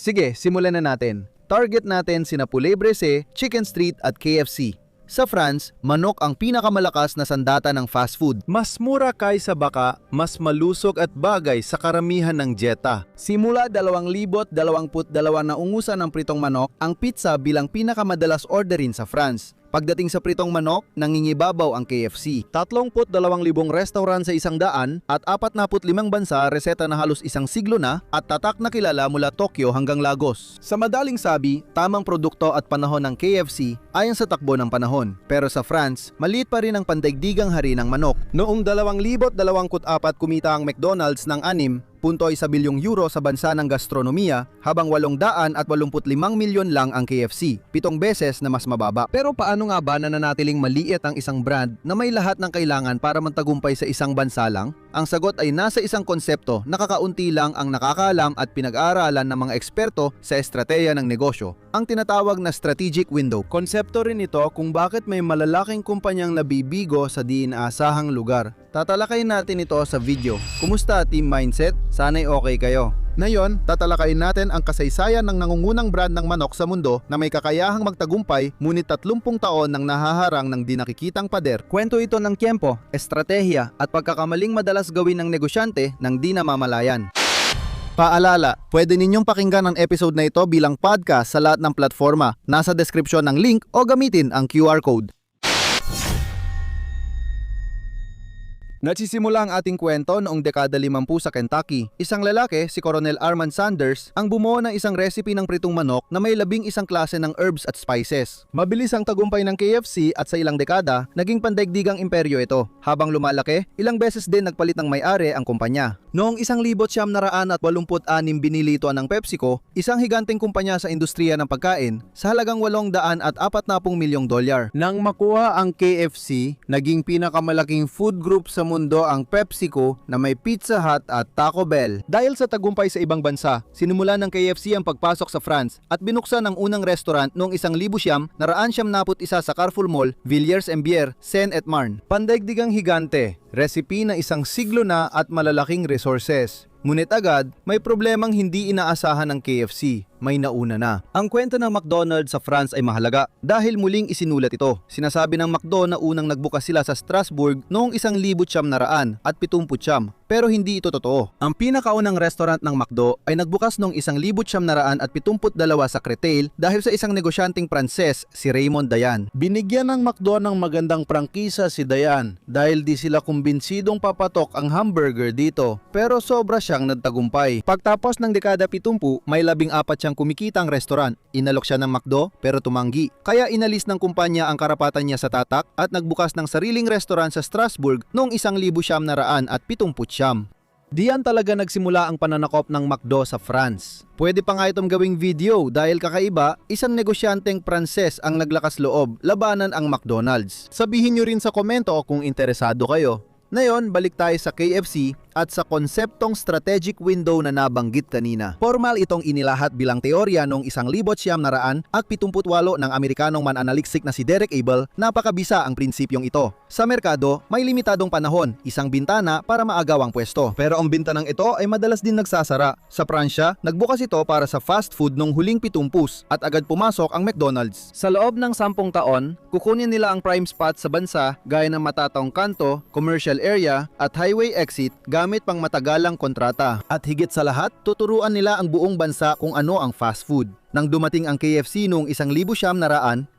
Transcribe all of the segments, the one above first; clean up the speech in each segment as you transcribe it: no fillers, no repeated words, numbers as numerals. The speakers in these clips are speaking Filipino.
Sige, simulan na natin. Target natin sina Poulet Bressé, Chicken Street at KFC. Sa France, manok ang pinakamalakas na sandata ng fast food. Mas mura kaysa baka, mas malusog at bagay sa karamihan ng dieta. Simula 2022 na ungusan ng pritong manok ang pizza bilang pinakamadalas orderin sa France. Pagdating sa pritong manok, nangingibabaw ang KFC. 32,000 restaurant sa 100 at 45 bansa reseta na halos isang siglo na at tatak na kilala mula Tokyo hanggang Lagos. Sa madaling sabi, tamang produkto at panahon ng KFC ayon sa takbo ng panahon. Pero sa France, maliit pa rin ang pandaigdigang hari ng manok. Noong 2024 kumita ang McDonald's ng 6.1 bilyong euro sa bansa ng gastronomiya habang 885 milyon lang ang KFC, 7 beses na mas mababa. Pero paano nga ba nananatiling maliit ang isang brand na may lahat ng kailangan para magtagumpay sa isang bansa lang? Ang sagot ay nasa isang konsepto na kakaunti lang ang nakakaalam at pinag-aaralan ng mga eksperto sa estratehiya ng negosyo, ang tinatawag na strategic window. Konsepto rin ito kung bakit may malalaking kumpanyang nabibigo sa di inaasahang lugar. Tatalakayin natin ito sa video. Kumusta Team Mindset? Sana'y okay kayo. Ngayon, tatalakayin natin ang kasaysayan ng nangungunang brand ng manok sa mundo na may kakayahang magtagumpay ngunit 30 taon nang nahaharang ng di nakikitang pader. Kwento ito ng tiempo, estratehiya at pagkakamaling madalas gawin ng negosyante ng di namamalayan. Paalala, pwede ninyong pakinggan ang episode na ito bilang podcast sa lahat ng platforma. Nasa description ng link o gamitin ang QR code. Nagsisimula ang ating kwento noong dekada 50 sa Kentucky. Isang lalaki, si Colonel Armand Sanders, ang bumuo ng isang recipe ng pritong manok na may 11 klase ng herbs at spices. Mabilis ang tagumpay ng KFC at sa ilang dekada, naging pandaigdigang imperyo ito. Habang lumalaki, ilang beses din nagpalit ng may-ari ang kumpanya. Noong 1986 binili ito ng PepsiCo, isang higanteng kumpanya sa industriya ng pagkain, sa halagang $840 milyong. Nang makuha ang KFC, naging pinakamalaking food group sa mundo ang PepsiCo na may Pizza Hut at Taco Bell. Dahil sa tagumpay sa ibang bansa, sinimula ng KFC ang pagpasok sa France at binuksan ang unang restaurant noong 1991 sa Carrefour Mall, Villiers-en-Bière, Seine-et-Marne. Pandaigdigang higante, recipe na isang siglo na at malalaking resources. Ngunit agad, may problemang hindi inaasahan ng KFC. May nauna na. Ang kwento ng McDonald's sa France ay mahalaga dahil muling isinulat ito. Sinasabi ng McDo na unang nagbukas sila sa Strasbourg noong 1970 at 70. Pero hindi ito totoo. Ang pinakaunang restaurant ng McDo ay nagbukas noong 1972 sa Créteil dahil sa isang negosyanteng Pranses, si Raymond Dayan. Binigyan ng McDo ng magandang prangkisa si Dayan dahil di sila kumbinsidong papatok ang hamburger dito. Pero sobra siyang nagtagumpay. Pagtapos ng dekada 70, may 14 siyang kumikitang restaurant. Inalok siya ng McDo pero tumanggi. Kaya inalis ng kumpanya ang karapatan niya sa tatak at nagbukas ng sariling restaurant sa Strasbourg noong 1970. Diyan talaga nagsimula ang pananakop ng McDo sa France. Pwede pa nga itong gawing video dahil kakaiba, isang negosyanteng Pranses ang naglakas loob labanan ang McDonald's. Sabihin nyo rin sa komento kung interesado kayo. Ngayon, balik tayo sa KFC at sa konseptong strategic window na nabanggit kanina. Formal itong inilahat bilang teorya noong 1978 ng Amerikanong mananaliksik na si Derek Abel. Napakabisa ang prinsipyong ito. Sa merkado, may limitadong panahon, isang bintana para maagaw ang pwesto. Pero ang bintanang ito ay madalas din nagsasara. Sa Pransya, nagbukas ito para sa fast food noong huling 70 at agad pumasok ang McDonald's. Sa loob ng 10 taon, kukunin nila ang prime spot sa bansa gaya ng matataong kanto, commercial area at highway exit gamit pang matagalang kontrata. At higit sa lahat, tuturuan nila ang buong bansa kung ano ang fast food. Nang dumating ang KFC noong 1971,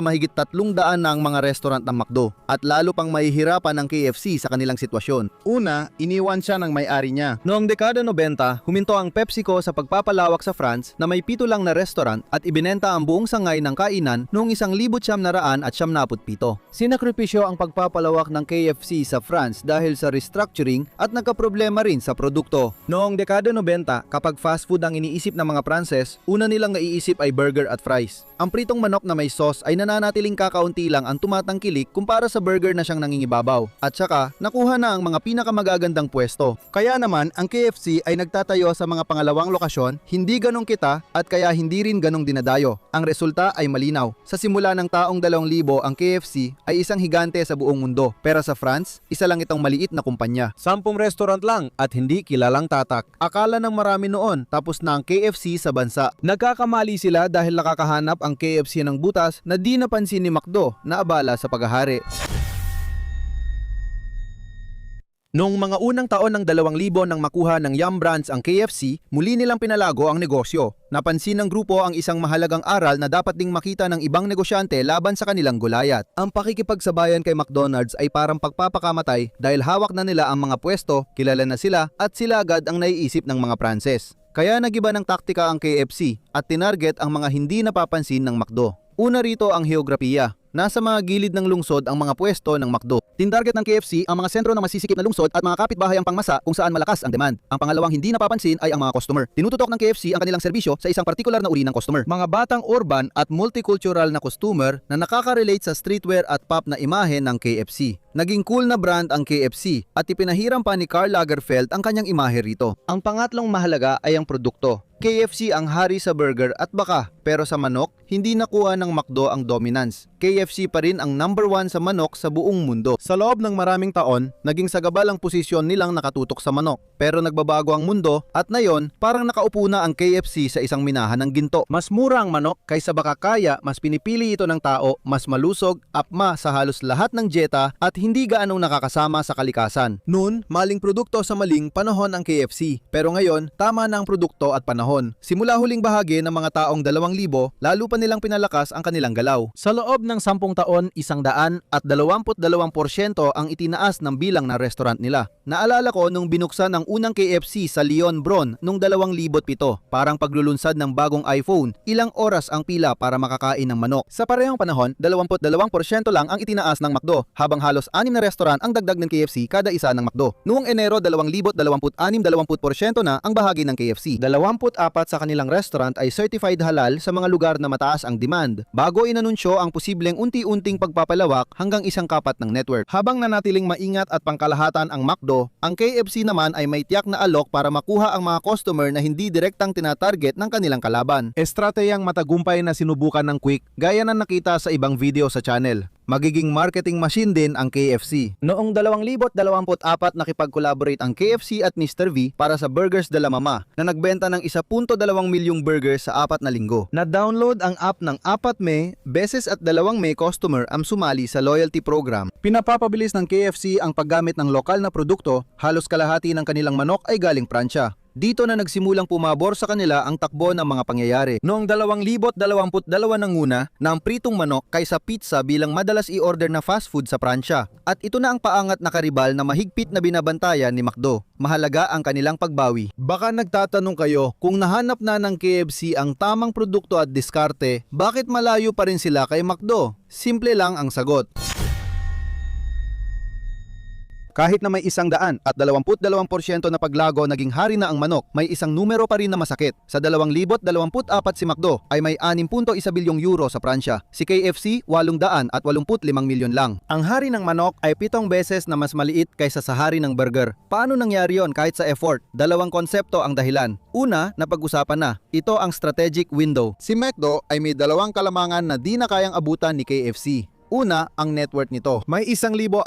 mahigit 300 na ang mga restaurant ng McDo at lalo pang mahihirapan ng KFC sa kanilang sitwasyon. Una, iniwan siya ng may-ari niya. Noong dekada 90, huminto ang PepsiCo sa pagpapalawak sa France na may 7 lang na restaurant at ibinenta ang buong sangay ng kainan noong 1977. Sinakripisyo ang pagpapalawak ng KFC sa France dahil sa restructuring at nagkaproblema rin sa produkto. Noong dekada 90, kapag fast food ang iniisip ng mga Pranses, una una nilang naiisip ay burger at fries. Ang pritong manok na may sauce ay nananatiling kakaunti lang ang tumatangkilik kumpara sa burger na siyang nangingibabaw. At saka, nakuha na ang mga pinakamagagandang pwesto. Kaya naman, ang KFC ay nagtatayo sa mga pangalawang lokasyon, hindi ganong kita at kaya hindi rin ganong dinadayo. Ang resulta ay malinaw. Sa simula ng taong 2000, ang KFC ay isang higante sa buong mundo. Pero sa France, isa lang itong maliit na kumpanya. 10 restaurant lang at hindi kilalang tatak. Akala ng marami noon, tapos na ang KFC sa bansa. Nagkakamali sila dahil nakakahanap ang KFC ng butas na di napansin ni McDo na abala sa paghahari. Noong mga unang taon ng 2000 nang makuha ng Yum Brands ang KFC, muli nilang pinalago ang negosyo. Napansin ng grupo ang isang mahalagang aral na dapat ding makita ng ibang negosyante laban sa kanilang gulayat. Ang pakikipagsabayan kay McDonald's ay parang pagpapakamatay dahil hawak na nila ang mga pwesto, kilala na sila at sila agad ang naiisip ng mga Pranses. Kaya nagiba ng taktika ang KFC at tinarget ang mga hindi napapansin ng McDo. Una rito ang heograpiya. Nasa mga gilid ng lungsod ang mga pwesto ng McDo. Tintarget ng KFC ang mga sentro ng masisikip na lungsod at mga kapitbahay ang pangmasa kung saan malakas ang demand. Ang pangalawang hindi napapansin ay ang mga customer. Tinututok ng KFC ang kanilang serbisyo sa isang partikular na uri ng customer. Mga batang urban at multicultural na customer na nakaka-relate sa streetwear at pop na imahe ng KFC. Naging cool na brand ang KFC at ipinahiram pa ni Karl Lagerfeld ang kanyang imahe rito. Ang pangatlong mahalaga ay ang produkto. KFC ang hari sa burger at baka, pero sa manok, hindi nakuha ng McDo ang dominance. KFC pa rin ang number 1 sa manok sa buong mundo. Sa loob ng maraming taon, naging sagabal ang posisyon nilang nakatutok sa manok. Pero nagbabago ang mundo at ngayon, parang nakaupo na ang KFC sa isang minahan ng ginto. Mas mura ang manok kaysa baka kaya, mas pinipili ito ng tao, mas malusog, apma sa halos lahat ng dieta at hindi gaanong nakakasama sa kalikasan. Noon, maling produkto sa maling panahon ang KFC. Pero ngayon, tama na ang produkto at panahon. Simula huling bahagi ng mga taong 2,000, lalo pa nilang pinalakas ang kanilang galaw. Sa loob ng 10 taon, 122% ang itinaas ng bilang ng restaurant nila. Naalala ko nung binuksan ang unang KFC sa Leon Bron noong 2007, parang paglulunsad ng bagong iPhone, ilang oras ang pila para makakain ng manok. Sa parehong panahon, 22% lang ang itinaas ng McDo, habang halos 6 na restaurant ang dagdag ng KFC kada isa ng McDo. Noong Enero 2026, 20% na ang bahagi ng KFC. 24 sa kanilang restaurant ay certified halal sa mga lugar na mataas ang demand, bago inanunsyo ang posibleng unti-unting pagpapalawak hanggang isang kapat ng network. Habang nanatiling maingat at pangkalahatan ang McDo, ang KFC naman ay may tiyak na alok para makuha ang mga customer na hindi direktang tinatarget ng kanilang kalaban. Estratehiyang matagumpay na sinubukan ng Quick, gaya na nakita sa ibang video sa channel. Magiging marketing machine din ang KFC. Noong 2024 nakipag-collaborate ang KFC at Mr. V para sa Burgers de la Mama na nagbenta ng 1.2 milyong burgers sa 4 na linggo. Na-download ang app ng 4 May beses at 2 May customer ang sumali sa loyalty program. Pinapapabilis ng KFC ang paggamit ng lokal na produkto, halos kalahati ng kanilang manok ay galing Pransya. Dito na nagsimulang pumabor sa kanila ang takbo ng mga pangyayari. Noong 2022 nanguna na ang pritong manok kaysa pizza bilang madalas i-order na fast food sa Pransya. At ito na ang paangat na karibal na mahigpit na binabantayan ni McDo. Mahalaga ang kanilang pagbawi. Baka nagtatanong kayo, kung nahanap na ng KFC ang tamang produkto at diskarte, bakit malayo pa rin sila kay McDo? Simple lang ang sagot. Kahit na may 100 at 22% na paglago naging hari na ang manok, may isang numero pa rin na masakit. Sa 2024 si McDo ay may 6.1 bilyong euro sa Pransya. Si KFC, 885 milyon lang. Ang hari ng manok ay 7 beses na mas maliit kaysa sa hari ng burger. Paano nangyari yon kahit sa effort? Dalawang konsepto ang dahilan. Una, napag-usapan na. Ito ang strategic window. Si McDo ay may dalawang kalamangan na di na kayang abutan ni KFC. Una, ang network nito. May 1,660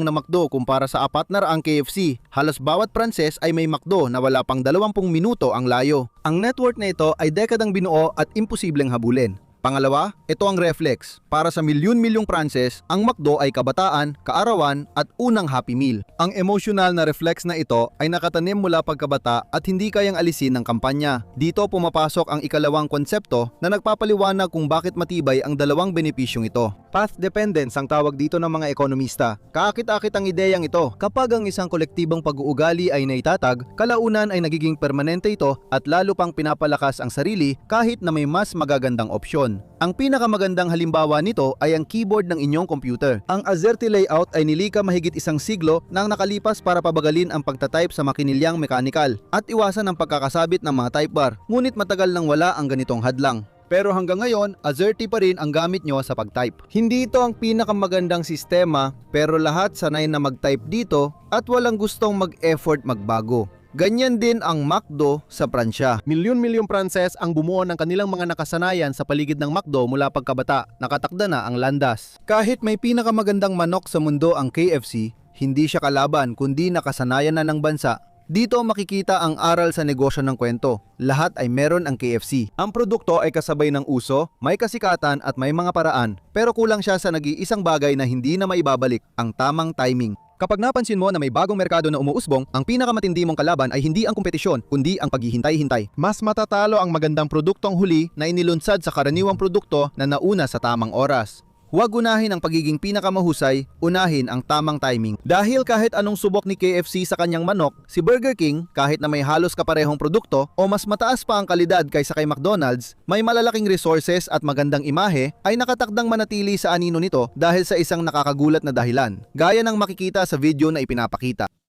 na McDo kumpara sa 400 KFC. Halos bawat Pranses ay may McDo na wala pang 20 minuto ang layo. Ang network na ito ay dekadang binuo at imposibleng habulin. Pangalawa, ito ang reflex. Para sa milyon-milyong Pranses, ang McDo ay kabataan, kaarawan at unang Happy Meal. Ang emotional na reflex na ito ay nakatanim mula pagkabata at hindi kayang alisin ng kampanya. Dito pumapasok ang ikalawang konsepto na nagpapaliwanag kung bakit matibay ang dalawang benepisyong ito. Path dependence ang tawag dito ng mga ekonomista. Kaakit-akit ang ideyang ito. Kapag ang isang kolektibong pag-uugali ay naitatag, kalaunan ay nagiging permanente ito at lalo pang pinapalakas ang sarili kahit na may mas magagandang opsyon. kompetisyon. Ang pinakamagandang halimbawa nito ay ang keyboard ng inyong computer. Ang AZERTY layout ay nilikha mahigit isang siglo nang nakalipas para pabagalin ang pagtatype sa makinilyang mekanikal at iwasan ang pagkakasabit ng mga type bar. Ngunit matagal nang wala ang ganitong hadlang. Pero hanggang ngayon, AZERTY pa rin ang gamit nyo sa pag-type. Hindi ito ang pinakamagandang sistema, pero lahat sanay na mag-type dito at walang gustong mag-effort magbago. Ganyan din ang MacDo sa Pransya. Milyon-milyong Pranses ang bumuo ng kanilang mga nakasanayan sa paligid ng MacDo mula pagkabata. Nakatakda na ang landas. Kahit may pinakamagandang manok sa mundo ang KFC, hindi siya kalaban kundi nakasanayan na ng bansa. Dito makikita ang aral sa negosyo ng kwento. Lahat ay meron ang KFC. Ang produkto ay kasabay ng uso, may kasikatan at may mga paraan. Pero kulang siya sa nag-iisang bagay na hindi na maibabalik, ang tamang timing. Kapag napansin mo na may bagong merkado na umuusbong, ang pinakamatindi mong kalaban ay hindi ang kompetisyon, kundi ang paghihintay-hintay. Mas matatalo ang magandang produktong huli Na inilunsad sa karaniwang produkto na nauna sa tamang oras. Huwag unahin ang pagiging pinakamahusay, unahin ang tamang timing. Dahil kahit anong subok ni KFC sa kanyang manok, si Burger King, kahit na may halos kaparehong produkto o mas mataas pa ang kalidad kaysa kay McDonald's, may malalaking resources at magandang imahe, ay nakatakdang manatili sa anino nito dahil sa isang nakakagulat na dahilan, gaya ng makikita sa video na ipinapakita.